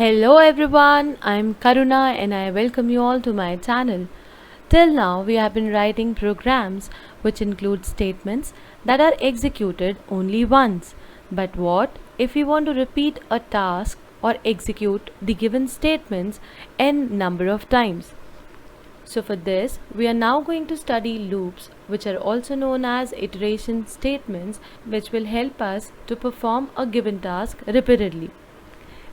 Hello everyone, I'm Karuna and I welcome you all to my channel. Till now, we have been writing programs which include statements that are executed only once. But what if we want to repeat a task or execute the given statements n number of times? So for this, we are now going to study loops, which are also known as iteration statements, which will help us to perform a given task repeatedly.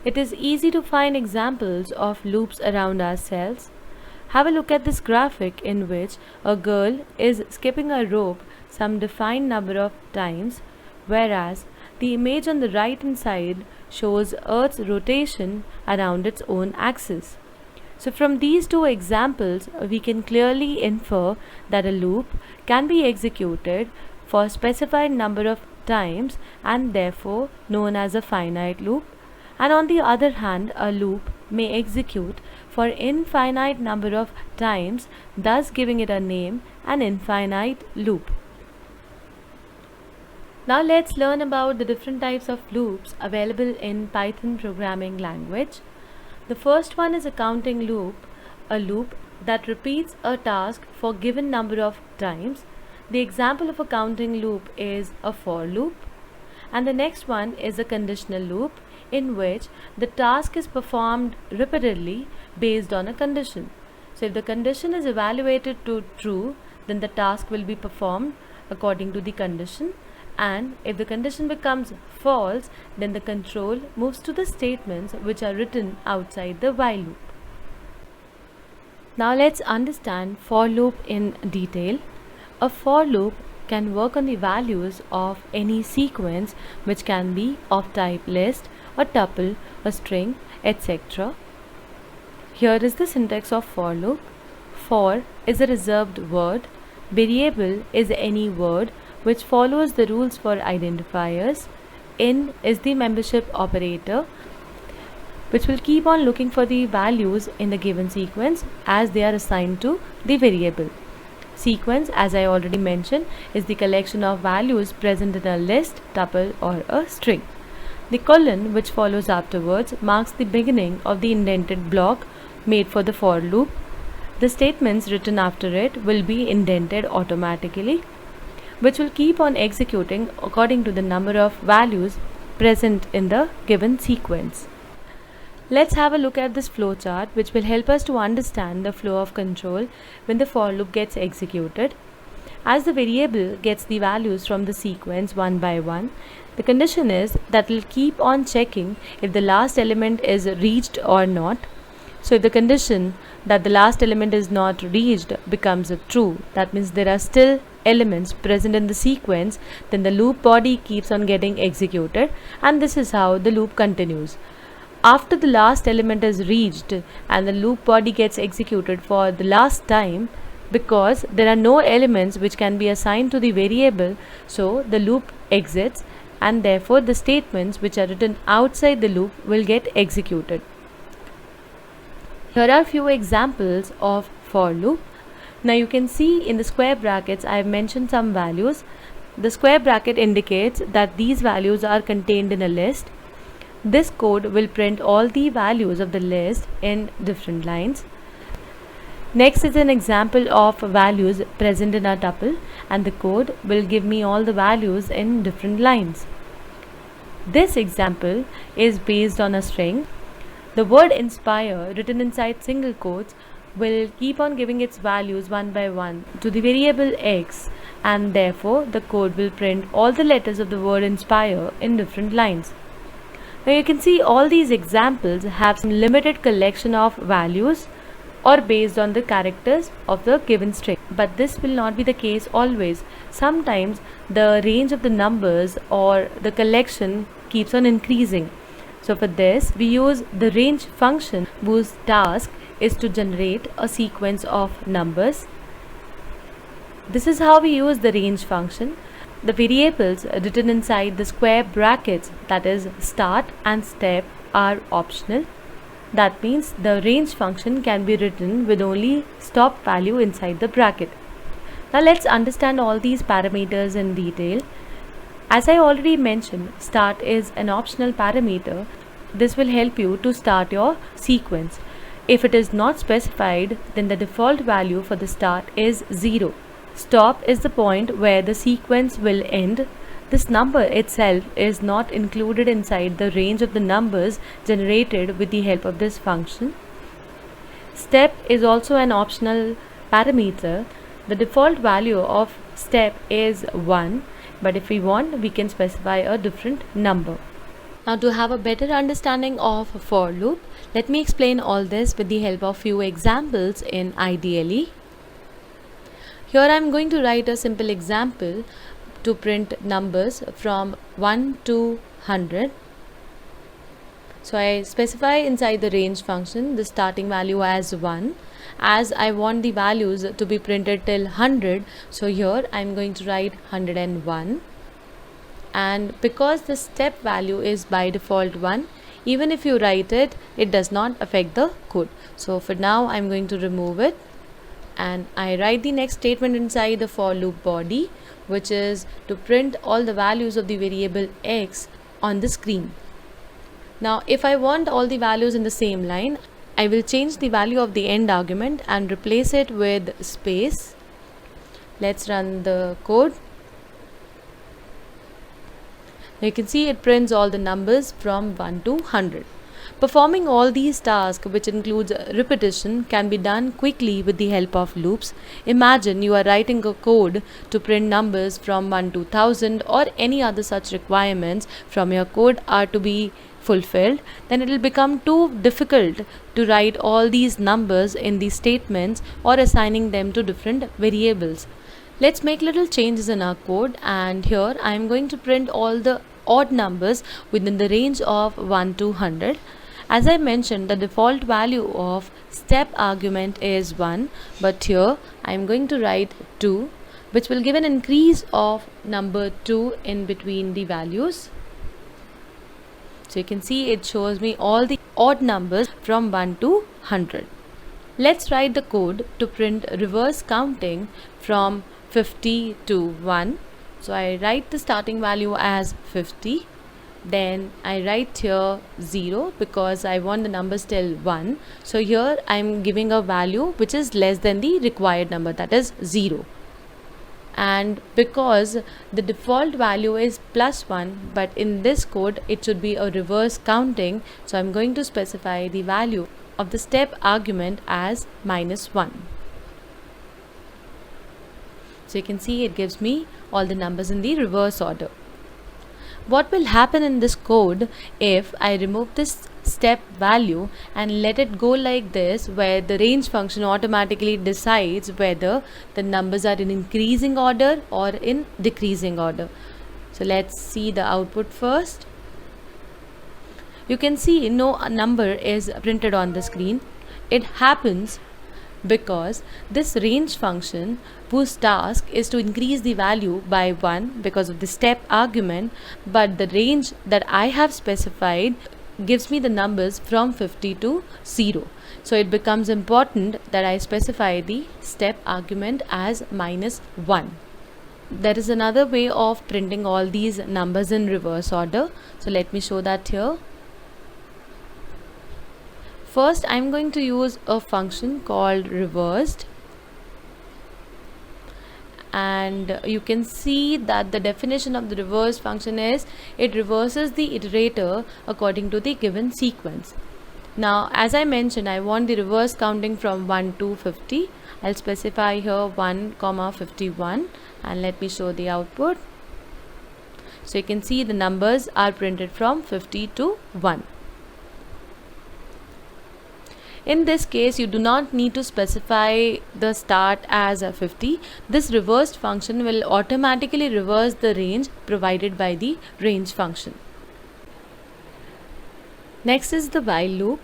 It is easy to find examples of loops around ourselves. Have a look at this graphic in which a girl is skipping a rope some defined number of times, whereas the image on the right hand side shows Earth's rotation around its own axis. So from these two examples, we can clearly infer that a loop can be executed for a specified number of times and therefore known as a finite loop. And on the other hand, a loop may execute for infinite number of times, thus giving it a name, an infinite loop. Now let's learn about the different types of loops available in Python programming language. The first one is a counting loop, a loop that repeats a task for given number of times. The example of a counting loop is a for loop. And the next one is a conditional loop, in which the task is performed repeatedly based on a condition. So if the condition is evaluated to true, then the task will be performed according to the condition, and if the condition becomes false, then the control moves to the statements which are written outside the while loop. Now let's understand for loop in detail. A for loop can work on the values of any sequence which can be of type list, a tuple, a string, etc. Here is the syntax of for loop. For is a reserved word. Variable is any word which follows the rules for identifiers. In is the membership operator, which will keep on looking for the values in the given sequence as they are assigned to the variable. Sequence, as I already mentioned, is the collection of values present in a list, tuple or a string. The colon, which follows afterwards, marks the beginning of the indented block made for the for loop. The statements written after it will be indented automatically, which will keep on executing according to the number of values present in the given sequence. Let's have a look at this flowchart, which will help us to understand the flow of control when the for loop gets executed. As the variable gets the values from the sequence one by one, the condition is that it will keep on checking if the last element is reached or not. So if the condition that the last element is not reached becomes true, that means there are still elements present in the sequence, then the loop body keeps on getting executed, and this is how the loop continues. After the last element is reached and the loop body gets executed for the last time, because there are no elements which can be assigned to the variable, so the loop exits and therefore the statements which are written outside the loop will get executed. Here are few examples of for loop. Now you can see in the square brackets I have mentioned some values. The square bracket indicates that these values are contained in a list. This code will print all the values of the list in different lines. Next is an example of values present in a tuple, and the code will give me all the values in different lines. This example is based on a string. The word inspire written inside single quotes will keep on giving its values one by one to the variable x, and therefore the code will print all the letters of the word inspire in different lines. Now you can see all these examples have some limited collection of values or based on the characters of the given string. But this will not be the case always. Sometimes the range of the numbers or the collection keeps on increasing. So for this, we use the range function whose task is to generate a sequence of numbers. This is how we use the range function. The variables written inside the square brackets, that is start and step, are optional. That means the range function can be written with only stop value inside the bracket. Now let's understand all these parameters in detail. As I already mentioned, start is an optional parameter this will help you to start your sequence. If it is not specified, then the default value for the start is 0. Stop is the point where the sequence will end. This number itself is not included inside the range of the numbers generated with the help of this function. Step is also an optional parameter. The default value of step is 1, but if we want, we can specify a different number. Now, to have a better understanding of a for loop, let me explain all this with the help of few examples in IDLE. Here I am going to write a simple example to print numbers from 1 to 100. So I specify inside the range function the starting value as 1, as I want the values to be printed till 100. So here I am going to write 101, and because the step value is by default 1, even if you write it, it does not affect the code. So for now I am going to remove it, and I write the next statement inside the for loop body, which is to print all the values of the variable x on the screen. Now if I want all the values in the same line, I will change the value of the end argument and replace it with space. Let's run the code. You can see it prints all the numbers from 1 to 100. Performing all these tasks, which includes repetition, can be done quickly with the help of loops. Imagine you are writing a code to print numbers from 1 to 1000 or any other such requirements from your code are to be fulfilled, then it will become too difficult to write all these numbers in these statements or assigning them to different variables. Let's make little changes in our code, and here I am going to print all the odd numbers within the range of 1 to 100. As I mentioned, the default value of step argument is 1, but here I am going to write 2, which will give an increase of number 2 in between the values. So you can see it shows me all the odd numbers from 1 to 100. Let's write the code to print reverse counting from 50 to 1. So I write the starting value as 50. Then I write here 0 because I want the numbers till 1. So here I am giving a value which is less than the required number, that is 0. And because the default value is +1, but in this code it should be a reverse counting, so I'm going to specify the value of the step argument as -1. So you can see it gives me all the numbers in the reverse order. What will happen in this code if I remove this step value and let it go like this, where the range function automatically decides whether the numbers are in increasing order or in decreasing order? So let's see the output first. You can see no number is printed on the screen. It happens because this range function, whose task is to increase the value by 1 because of the step argument, but the range that I have specified gives me the numbers from 50 to 0. So it becomes important that I specify the step argument as -1. There is another way of printing all these numbers in reverse order. So let me show that here. First, I'm going to use a function called reversed, and you can see that the definition of the reverse function is it reverses the iterator according to the given sequence. Now, as I mentioned, I want the reverse counting from 1 to 50. I'll specify here 1, 51, and let me show the output. So you can see the numbers are printed from 50 to 1. In this case, you do not need to specify the start as a 50. This reversed function will automatically reverse the range provided by the range function. Next is the while loop,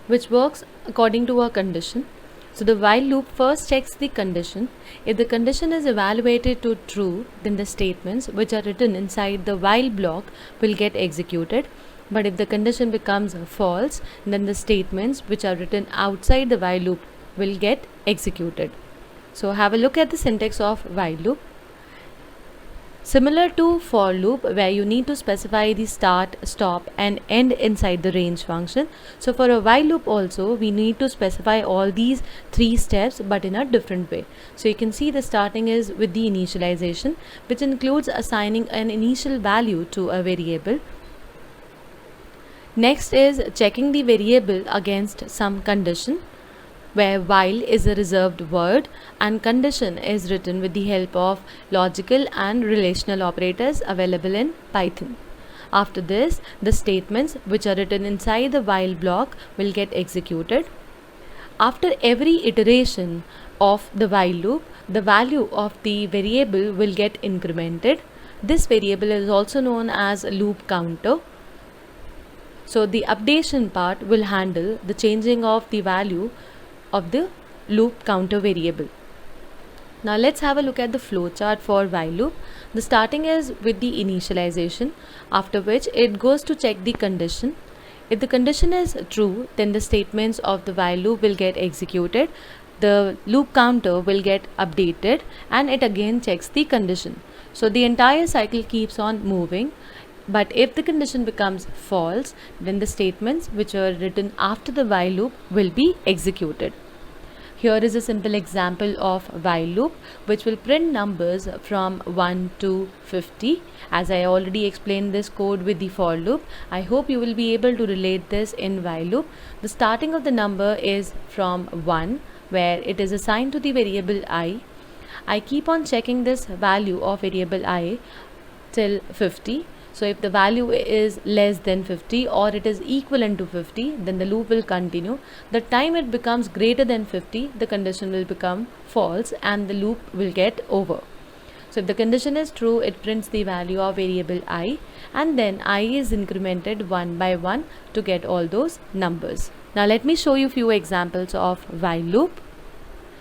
which works according to a condition. So the while loop first checks the condition. If the condition is evaluated to true, then the statements which are written inside the while block will get executed. But if the condition becomes false, then the statements which are written outside the while loop will get executed. So have a look at the syntax of while loop. Similar to for loop where you need to specify the start, stop and end inside the range function. So for a while loop also we need to specify all these three steps but in a different way. So you can see the starting is with the initialization, which includes assigning an initial value to a variable. Next is checking the variable against some condition, where while is a reserved word and condition is written with the help of logical and relational operators available in Python. After this, the statements which are written inside the while block will get executed. After every iteration of the while loop, the value of the variable will get incremented. This variable is also known as loop counter. So the updation part will handle the changing of the value of the loop counter variable. Now let's have a look at the flowchart for while loop. The starting is with the initialization, after which it goes to check the condition. If the condition is true, then the statements of the while loop will get executed. The loop counter will get updated and it again checks the condition. So the entire cycle keeps on moving. But if the condition becomes false, then the statements which are written after the while loop will be executed. Here is a simple example of while loop which will print numbers from 1 to 50. As I already explained this code with the for loop, I hope you will be able to relate this in while loop. The starting of the number is from 1, where it is assigned to the variable I. I keep on checking this value of variable I till 50. So if the value is less than 50 or it is equivalent to 50, then the loop will continue. The time it becomes greater than 50, the condition will become false and the loop will get over. So if the condition is true, it prints the value of variable I and then I is incremented one by one to get all those numbers. Now let me show you few examples of while loop.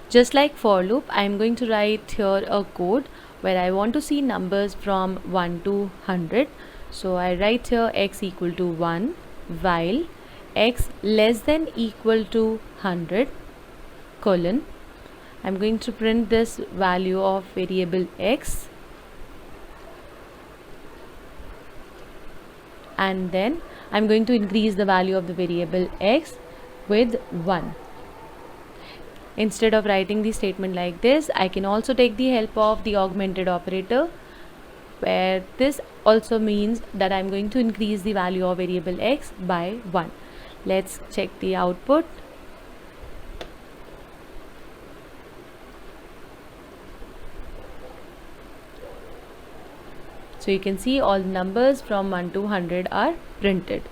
Just like for loop, I am going to write here a code where I want to see numbers from 1 to 100. So I write here x equal to 1 while x less than equal to 100 colon. I'm going to print this value of variable x and then I'm going to increase the value of the variable x with 1. Instead of writing the statement like this, I can also take the help of the augmented operator, where this also means that I'm going to increase the value of variable x by 1. Let's check the output. So you can see all numbers from 1 to 100 are printed.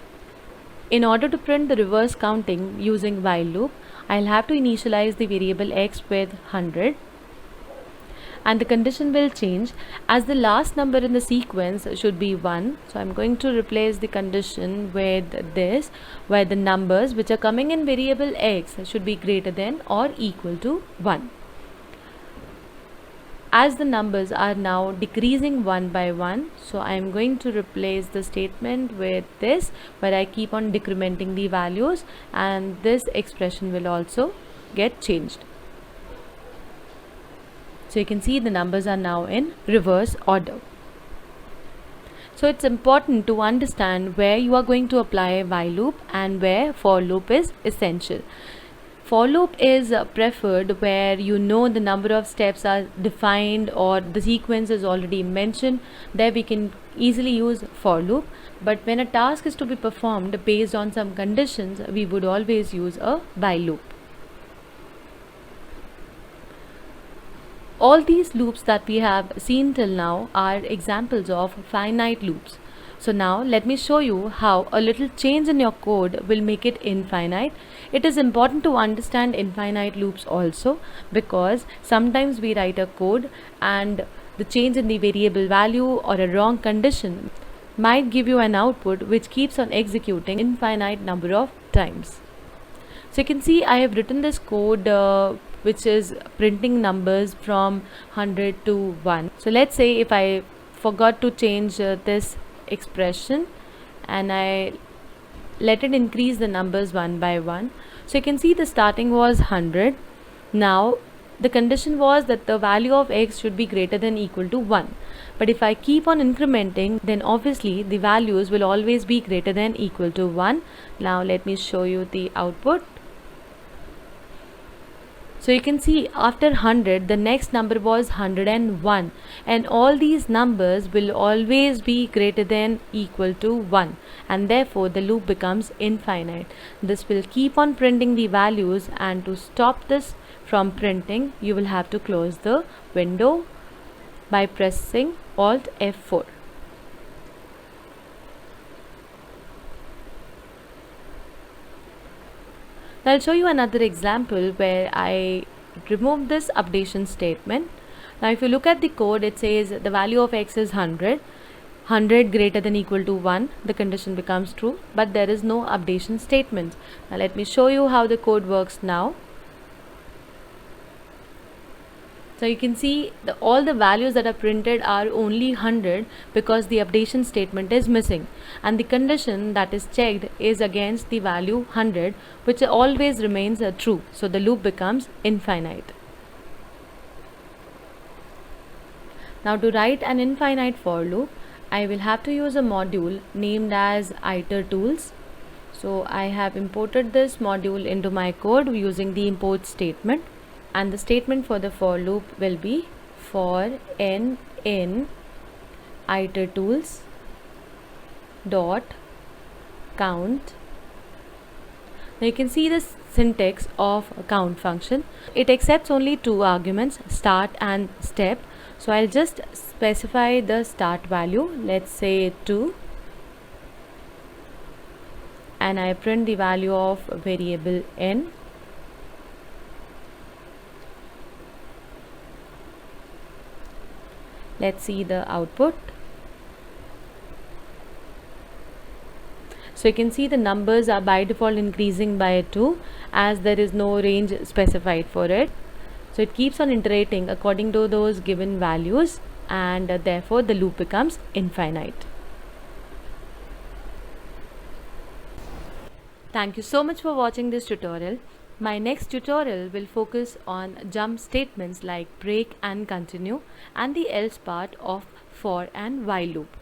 In order to print the reverse counting using while loop, I'll have to initialize the variable x with 100 and the condition will change as the last number in the sequence should be 1. So I'm going to replace the condition with this, where the numbers which are coming in variable x should be greater than or equal to 1. As the numbers are now decreasing one by one, so I am going to replace the statement with this, where I keep on decrementing the values and this expression will also get changed. So you can see the numbers are now in reverse order. So it's important to understand where you are going to apply while loop and where for loop is essential. For loop is preferred where you know the number of steps are defined or the sequence is already mentioned. There we can easily use for loop. But when a task is to be performed based on some conditions, we would always use a while loop. All these loops that we have seen till now are examples of finite loops. So now let me show you how a little change in your code will make it infinite. It is important to understand infinite loops also, because sometimes we write a code and the change in the variable value or a wrong condition might give you an output which keeps on executing infinite number of times. So you can see I have written this code which is printing numbers from 100 to 1. So let's say if I forgot to change this expression and I let it increase the numbers one by one. So you can see the starting was 100. Now the condition was that the value of x should be greater than equal to 1. But if I keep on incrementing, then obviously the values will always be greater than equal to 1. Now let me show you the output. So you can see after 100 the next number was 101, and all these numbers will always be greater than equal to 1, and therefore the loop becomes infinite. This will keep on printing the values, and to stop this from printing you will have to close the window by pressing Alt F4. Now I'll show you another example where I remove this updation statement. Now if you look at the code, it says the value of x is 100. 100 greater than equal to 1, the condition becomes true, but there is no updation statement. Now let me show you how the code works now. So you can see all the values that are printed are only 100 because the updation statement is missing, and the condition that is checked is against the value 100, which always remains true. So the loop becomes infinite. Now to write an infinite for loop, I will have to use a module named as itertools. So I have imported this module into my code using the import statement. And the statement for the for loop will be for n in itertools dot count. Now you can see the syntax of a count function. It accepts only two arguments, start and step. So I'll just specify the start value, let's say 2, and I print the value of variable n. Let's see the output. So you can see the numbers are by default increasing by 2 as there is no range specified for it. So it keeps on iterating according to those given values, and therefore the loop becomes infinite. Thank you so much for watching this tutorial. My next tutorial will focus on jump statements like break and continue, and the else part of for and while loop.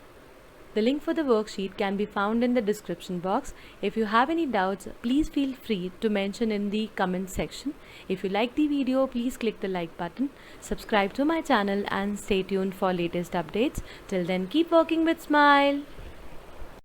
The link for the worksheet can be found in the description box. If you have any doubts, please feel free to mention in the comment section. If you like the video, please click the like button, subscribe to my channel, and stay tuned for latest updates. Till then, keep working with smile.